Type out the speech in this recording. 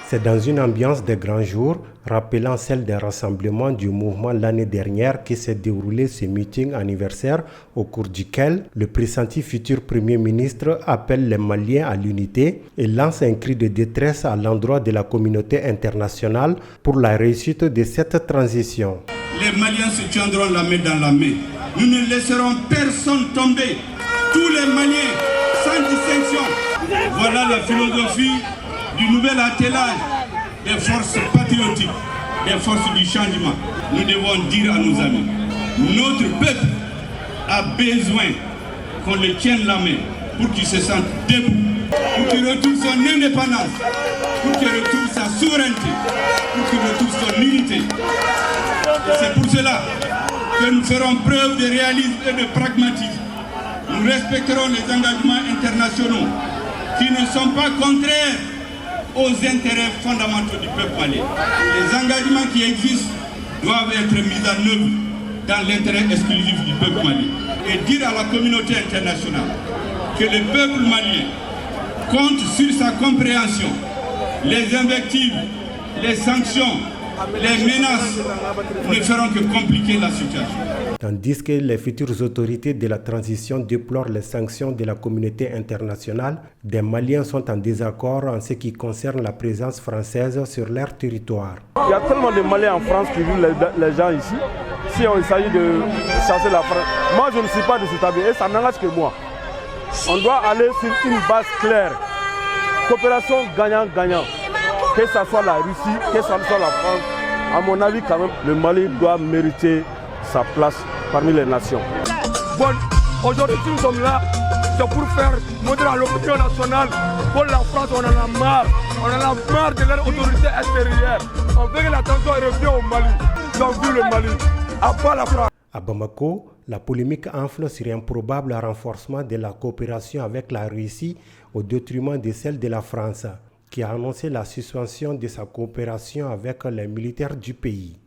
C'est dans une ambiance de grands jours, rappelant celle des rassemblements du mouvement l'année dernière qui s'est déroulé ce meeting anniversaire au cours duquel le pressenti futur Premier ministre appelle les Maliens à l'unité et lance un cri de détresse à l'endroit de la communauté internationale pour la réussite de cette transition. Les Maliens se tiendront la main dans la main. Nous ne laisserons personne tomber. Tous les Maliens, sans distinction. Voilà la philosophie du nouvel attelage des forces patriotiques, des forces du changement. Nous devons dire à nos amis, notre peuple a besoin qu'on le tienne la main pour qu'il se sente debout, pour qu'il retrouve son indépendance, pour qu'il retrouve sa souveraineté, pour qu'il retrouve son unité. C'est pour cela que nous ferons preuve de réalisme et de pragmatisme. Nous respecterons les engagements internationaux qui ne sont pas contraires aux intérêts fondamentaux du peuple malien. Les engagements qui existent doivent être mis en œuvre dans l'intérêt exclusif du peuple malien. Et dire à la communauté internationale que le peuple malien compte sur sa compréhension. Les invectives, les sanctions, les menaces ne feront que compliquer la situation. Tandis que les futures autorités de la transition déplorent les sanctions de la communauté internationale, des Maliens sont en désaccord en ce qui concerne la présence française sur leur territoire. Il y a tellement de Maliens en France qui vivent les gens ici. Si il s'agit de chasser la France, moi je ne suis pas de cet avis et ça n'engage que moi. On doit aller sur une base claire. Coopération gagnant-gagnant. Que ce soit la Russie, que ce soit la France, à mon avis quand même, le Mali doit mériter sa place parmi les nations. Bon, aujourd'hui nous sommes là, c'est pour faire montrer à l'opinion nationale que la France, on en a marre. On en a marre de leur autorité extérieure. On veut que la tension revienne au Mali. Ils ont vu le Mali, à part la France. À Bamako, la polémique enfle sur un probable renforcement de la coopération avec la Russie au détriment de celle de la France, qui a annoncé la suspension de sa coopération avec les militaires du pays.